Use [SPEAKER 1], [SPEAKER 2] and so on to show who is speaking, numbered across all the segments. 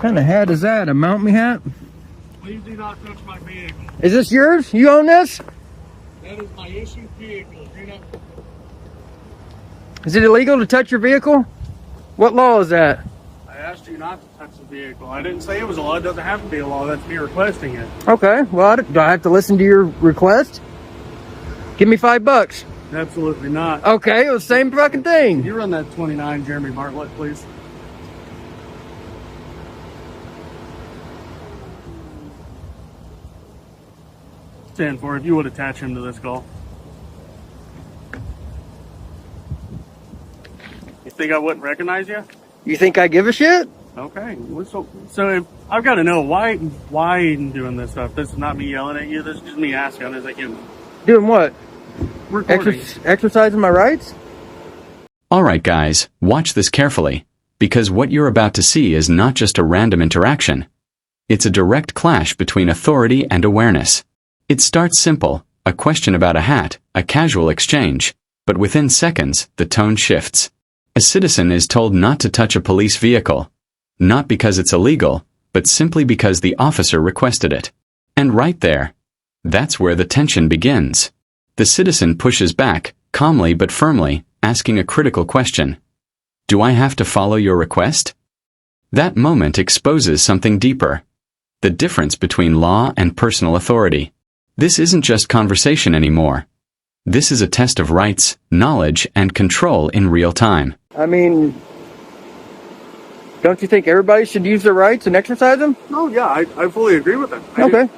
[SPEAKER 1] kind of hat is that? A mount me hat?
[SPEAKER 2] Please do not touch my vehicle.
[SPEAKER 1] Is this yours? You own this?
[SPEAKER 2] That is my issued vehicle. Do not...
[SPEAKER 1] Is it illegal to touch your vehicle? What law is that?
[SPEAKER 2] I asked you not to touch the vehicle. I didn't say it was a law. It doesn't have to be a law. That's me requesting it.
[SPEAKER 1] Okay, well, do I have to listen to your request? Give me $5.
[SPEAKER 2] Absolutely not.
[SPEAKER 1] Okay, it was the same fucking
[SPEAKER 2] Can
[SPEAKER 1] thing.
[SPEAKER 2] you run that 29 Jeremy Bartlett, please? Stand for if you would attach him to this call. You think I wouldn't recognize you?
[SPEAKER 1] You think I give a shit?
[SPEAKER 2] Okay. So if, I've got to know why are you doing this stuff? This is not me yelling at you. This is just me asking as a human.
[SPEAKER 1] Doing what?
[SPEAKER 2] Recording.
[SPEAKER 1] Exercising my rights?
[SPEAKER 3] Alright guys, watch this carefully, because what you're about to see is not just a random interaction. It's a direct clash between authority and awareness. It starts simple, a question about a hat, a casual exchange, but within seconds, the tone shifts. A citizen is told not to touch a police vehicle, not because it's illegal, but simply because the officer requested it. And right there, that's where the tension begins. The citizen pushes back, calmly but firmly, asking a critical question. Do I have to follow your request? That moment exposes something deeper. The difference between law and personal authority. This isn't just conversation anymore. This is a test of rights, knowledge, and control in real time.
[SPEAKER 1] I mean, don't you think everybody should use their rights and exercise them?
[SPEAKER 2] Oh yeah, I fully agree with that.
[SPEAKER 1] Okay.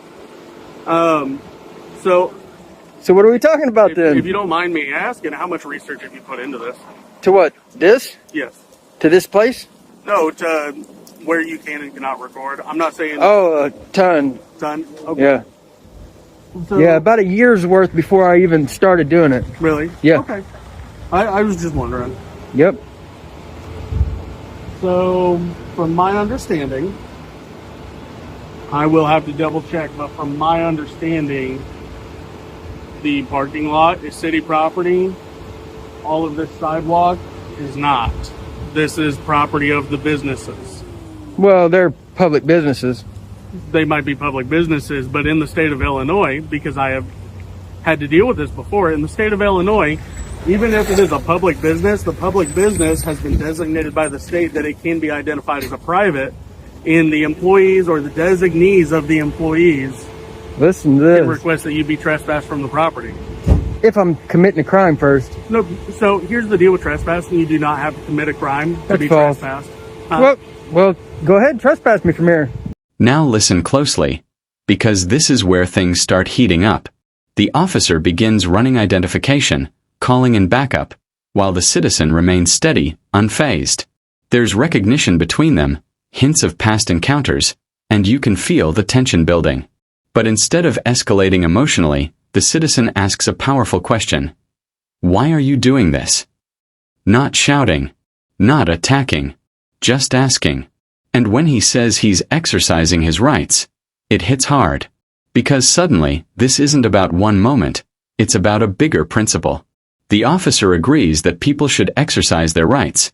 [SPEAKER 1] So what are we talking about then?
[SPEAKER 2] If you don't mind me asking, how much research have you put into this?
[SPEAKER 1] To what? This?
[SPEAKER 2] Yes.
[SPEAKER 1] To this place?
[SPEAKER 2] No, to where you can and cannot record. I'm not saying...
[SPEAKER 1] Oh, a ton.
[SPEAKER 2] Ton? Okay.
[SPEAKER 1] Yeah.
[SPEAKER 2] So,
[SPEAKER 1] Yeah, about a year's worth before I even started doing it.
[SPEAKER 2] Really?
[SPEAKER 1] Yeah.
[SPEAKER 2] Okay. I was just wondering.
[SPEAKER 1] Yep.
[SPEAKER 2] So, from my understanding, I will have to double check, but from my understanding, the parking lot is city property. All of this sidewalk is not. This is property of the businesses.
[SPEAKER 1] Well, they're public businesses.
[SPEAKER 2] They might be public businesses, but in the state of Illinois, because I have had to deal with this before, in the state of Illinois, even if it is a public business, the public business has been designated by the state that it can be identified as a private, and the employees or the designees of the employees
[SPEAKER 1] Listen to
[SPEAKER 2] can
[SPEAKER 1] this.
[SPEAKER 2] request that you be trespassed from the property.
[SPEAKER 1] If I'm committing a crime first.
[SPEAKER 2] No, so here's the deal with trespassing. You do not have to commit a crime to
[SPEAKER 1] That's
[SPEAKER 2] be
[SPEAKER 1] false.
[SPEAKER 2] trespassed.
[SPEAKER 1] Well, go ahead and trespass me from here.
[SPEAKER 3] Now listen closely, because this is where things start heating up. The officer begins running identification, calling in backup, while the citizen remains steady, unfazed. There's recognition between them, hints of past encounters, and you can feel the tension building. But instead of escalating emotionally, the citizen asks a powerful question. Why are you doing this? Not shouting, not attacking, just asking. And when he says he's exercising his rights, it hits hard. Because suddenly, this isn't about one moment, it's about a bigger principle. The officer agrees that people should exercise their rights,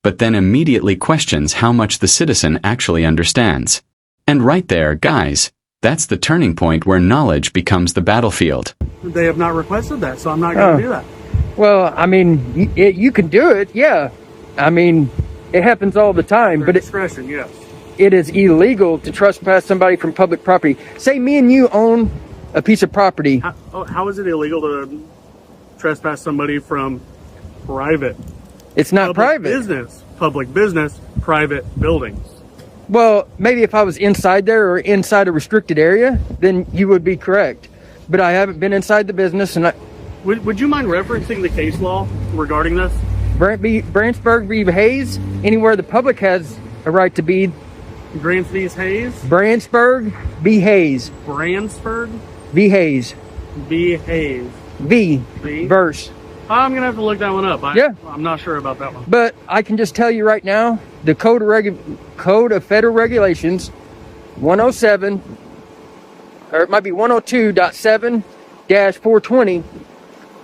[SPEAKER 3] but then immediately questions how much the citizen actually understands. And right there, guys, that's the turning point where knowledge becomes the battlefield.
[SPEAKER 2] They have not requested that, so I'm not going to do that.
[SPEAKER 1] Well, I mean, you can do it, yeah. I mean, it happens all the time, but
[SPEAKER 2] discretion, yes.
[SPEAKER 1] It is illegal to trespass somebody from public property. Say me and you own a piece of property.
[SPEAKER 2] How is it illegal to trespass somebody from private?
[SPEAKER 1] It's not private.
[SPEAKER 2] Public business, private buildings.
[SPEAKER 1] Well, maybe if I was inside there or inside a restricted area, then you would be correct. But I haven't been inside the business, and
[SPEAKER 2] Would you mind referencing the case law regarding this?
[SPEAKER 1] Branchburg v. Hayes, anywhere the public has a right to be.
[SPEAKER 2] Grants v. Hayes?
[SPEAKER 1] Branchburg v. Hayes.
[SPEAKER 2] Branchburg?
[SPEAKER 1] V. Hayes.
[SPEAKER 2] V. Hayes.
[SPEAKER 1] V. Verse.
[SPEAKER 2] I'm going to have to look that one up. I'm not sure about that one.
[SPEAKER 1] But I can just tell you right now, the Code of Federal Regulations 107, or it might be 102.7-420,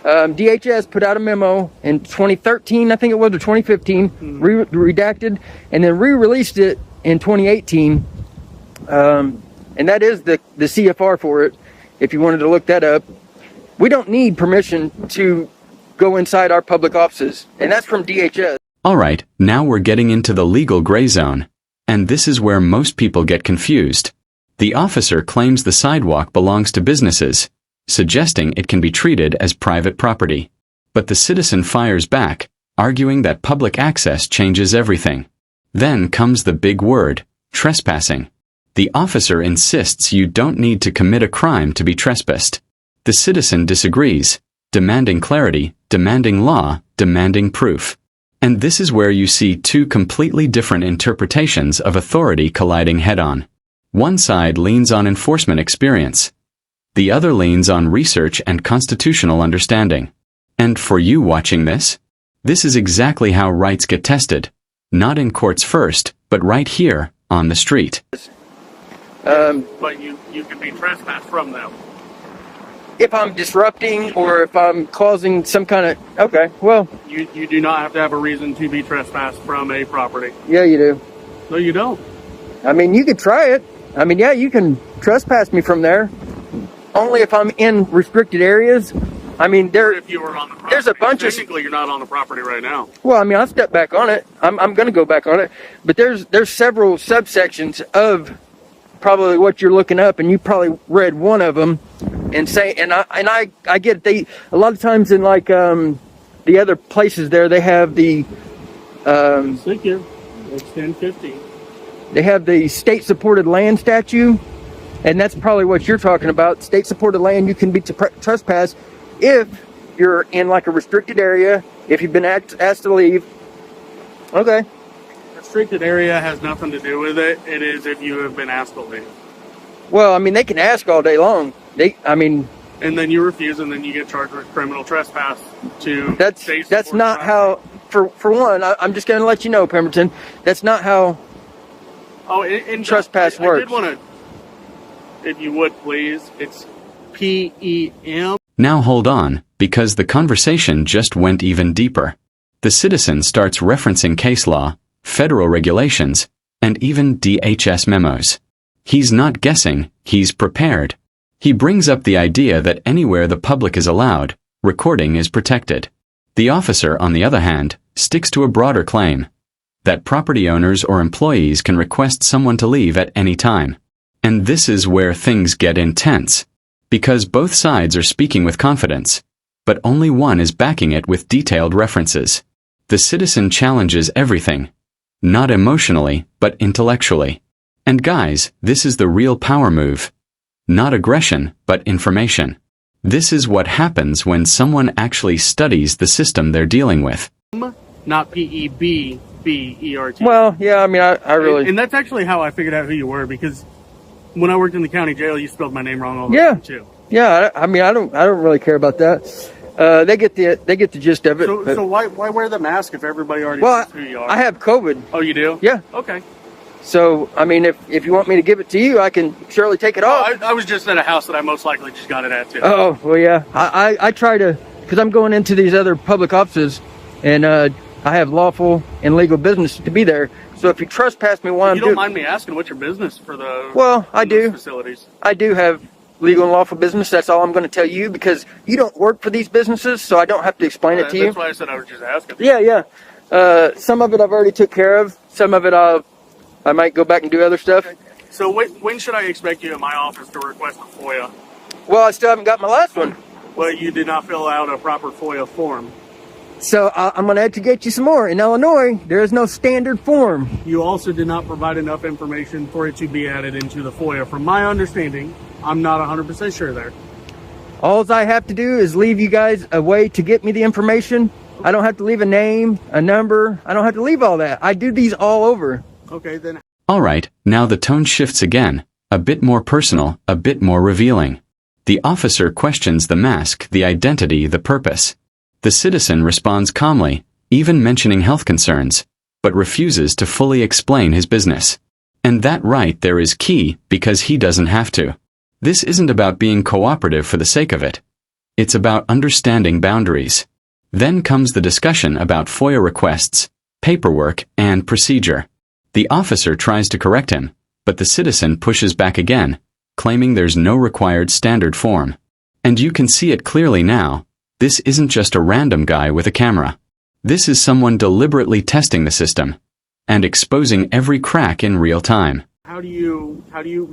[SPEAKER 1] DHS put out a memo in 2013, I think it was, or 2015, redacted, and then re-released it in 2018, and that is the CFR for it, if you wanted to look that up. We don't need permission to go inside our public offices, and that's from DHS.
[SPEAKER 3] Alright, now we're getting into the legal gray zone. And this is where most people get confused. The officer claims the sidewalk belongs to businesses, suggesting it can be treated as private property. But the citizen fires back, arguing that public access changes everything. Then comes the big word, trespassing. The officer insists you don't need to commit a crime to be trespassed. The citizen disagrees, demanding clarity, demanding law, demanding proof. And this is where you see two completely different interpretations of authority colliding head-on. One side leans on enforcement experience. The other leans on research and constitutional understanding. And for you watching this is exactly how rights get tested. Not in courts first, but right here, on the street.
[SPEAKER 2] But you can be trespassed from them.
[SPEAKER 1] If I'm disrupting or if I'm causing some kind of... Okay, well...
[SPEAKER 2] You do not have to have a reason to be trespassed from a property.
[SPEAKER 1] Yeah, you do.
[SPEAKER 2] No, you don't.
[SPEAKER 1] I mean, you could try it. I mean, yeah, you can trespass me from there. Only if I'm in restricted areas. I mean,
[SPEAKER 2] If you were on the property.
[SPEAKER 1] there's a bunch of...
[SPEAKER 2] Technically, you're not on the property right now.
[SPEAKER 1] Well, I mean, I'll step back on it. I'm going to go back on it. But there's several subsections of probably what you're looking up, and you probably read one of them. And I get a lot of times in like the other places there, they have the
[SPEAKER 2] Thank you. It's 10:50.
[SPEAKER 1] they have the state supported land statute, and that's probably what you're talking about. State supported land, you can be trespassed if you're in like a restricted area, if you've been asked to leave. Okay.
[SPEAKER 2] Restricted area has nothing to do with it. It is if you have been asked to leave.
[SPEAKER 1] Well, I mean, they can ask all day long.
[SPEAKER 2] And then you refuse, and then you get charged with criminal trespass to...
[SPEAKER 1] That's not how... For one, I'm just going to let you know, Pemberton, that's not how trespass works.
[SPEAKER 2] I did want to, if you would please, it's PEM.
[SPEAKER 3] Now hold on, because the conversation just went even deeper. The citizen starts referencing case law, federal regulations, and even DHS memos. He's not guessing, he's prepared. He brings up the idea that anywhere the public is allowed, recording is protected. The officer, on the other hand, sticks to a broader claim, that property owners or employees can request someone to leave at any time. And this is where things get intense, because both sides are speaking with confidence, but only one is backing it with detailed references. The citizen challenges everything, not emotionally, but intellectually. And guys, this is the real power move. Not aggression, but information. This is what happens when someone actually studies the system they're dealing with.
[SPEAKER 2] Not P-E-B-B-E-R-T.
[SPEAKER 1] Well, yeah, I mean, I really...
[SPEAKER 2] And that's actually how I figured out who you were, because when I worked in the county jail, you spelled my name wrong all the time, too.
[SPEAKER 1] Yeah, I mean, I don't really care about that. They get the gist of it.
[SPEAKER 2] So why wear the mask if everybody already knows who you are?
[SPEAKER 1] I have COVID.
[SPEAKER 2] Oh, you do?
[SPEAKER 1] Yeah.
[SPEAKER 2] Okay.
[SPEAKER 1] So, I mean, if you want me to give it to you, I can surely take it off.
[SPEAKER 2] I was just at a house that I most likely just got it at, too.
[SPEAKER 1] Oh, well, yeah. I try to, because I'm going into these other public offices, and I have lawful and legal business to be there. So if you trespass me while I'm doing...
[SPEAKER 2] You don't mind me asking what's your business for the...
[SPEAKER 1] Well, I do.
[SPEAKER 2] Facilities?
[SPEAKER 1] I do have legal and lawful business. That's all I'm going to tell you, because you don't work for these businesses, so I don't have to explain it to you.
[SPEAKER 2] That's why I said I was just asking.
[SPEAKER 1] Yeah. Some of it I've already took care of. Some of it I might go back and do other stuff.
[SPEAKER 2] So when should I expect you at my office to request a FOIA?
[SPEAKER 1] Well, I still haven't got my last one.
[SPEAKER 2] Well, you did not fill out a proper FOIA form.
[SPEAKER 1] So I'm going to educate you some more. In Illinois, there is no standard form.
[SPEAKER 2] You also did not provide enough information for it to be added into the FOIA. From my understanding, I'm not 100% sure there.
[SPEAKER 1] All I have to do is leave you guys a way to get me the information. I don't have to leave a name, a number. I don't have to leave all that. I do these all over.
[SPEAKER 2] Okay, then.
[SPEAKER 3] Alright, now the tone shifts again, a bit more personal, a bit more revealing. The officer questions the mask, the identity, the purpose. The citizen responds calmly, even mentioning health concerns, but refuses to fully explain his business. And that right there is key, because he doesn't have to. This isn't about being cooperative for the sake of it. It's about understanding boundaries. Then comes the discussion about FOIA requests, paperwork, and procedure. The officer tries to correct him, but the citizen pushes back again, claiming there's no required standard form. And you can see it clearly now. This isn't just a random guy with a camera. This is someone deliberately testing the system and exposing every crack in real time.
[SPEAKER 2] How do you,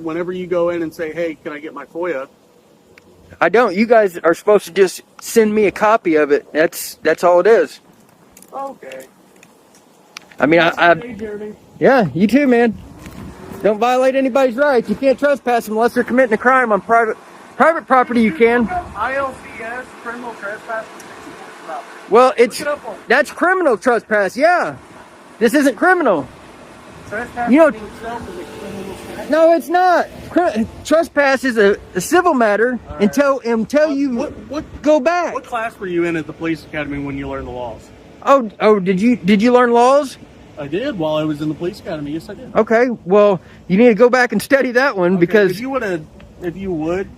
[SPEAKER 2] whenever you go in and say, hey, can I get my FOIA?
[SPEAKER 1] I don't. You guys are supposed to just send me a copy of it. That's all it is.
[SPEAKER 2] Okay.
[SPEAKER 1] I mean,
[SPEAKER 2] Hey, Jeremy.
[SPEAKER 1] yeah, you too, man. Don't violate anybody's rights. You can't trespass unless they're committing a crime on private property. You can.
[SPEAKER 2] ILCS, criminal trespass.
[SPEAKER 1] Well,
[SPEAKER 2] on.
[SPEAKER 1] that's criminal trespass. Yeah, this isn't criminal.
[SPEAKER 2] Trespass
[SPEAKER 1] You know-
[SPEAKER 2] itself is a criminal statute.
[SPEAKER 1] No, it's not. Trespass is a civil matter until you
[SPEAKER 2] What
[SPEAKER 1] go back.
[SPEAKER 2] What class were you in at the police academy when you learned the laws?
[SPEAKER 1] Oh, did you learn laws?
[SPEAKER 2] I did while I was in the police academy. Yes, I did.
[SPEAKER 1] Okay, well, you need to go back and study that one
[SPEAKER 2] Okay,
[SPEAKER 1] because
[SPEAKER 2] if you would,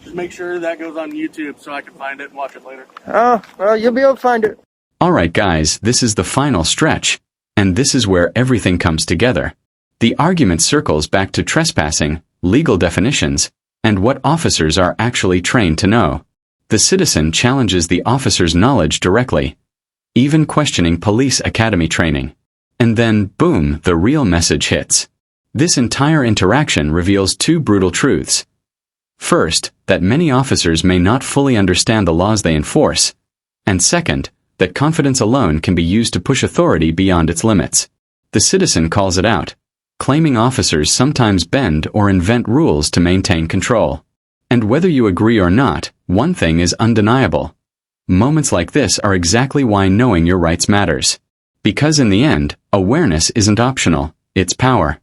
[SPEAKER 2] just make sure that goes on YouTube so I can find it and watch it later.
[SPEAKER 1] oh, well, you'll be able to find it.
[SPEAKER 3] Alright guys, this is the final stretch, and this is where everything comes together. The argument circles back to trespassing, legal definitions, and what officers are actually trained to know. The citizen challenges the officer's knowledge directly, even questioning police academy training. And then, boom, the real message hits. This entire interaction reveals two brutal truths. First, that many officers may not fully understand the laws they enforce. And second, that confidence alone can be used to push authority beyond its limits. The citizen calls it out, claiming officers sometimes bend or invent rules to maintain control. And whether you agree or not, one thing is undeniable. Moments like this are exactly why knowing your rights matters. Because in the end, awareness isn't optional, it's power.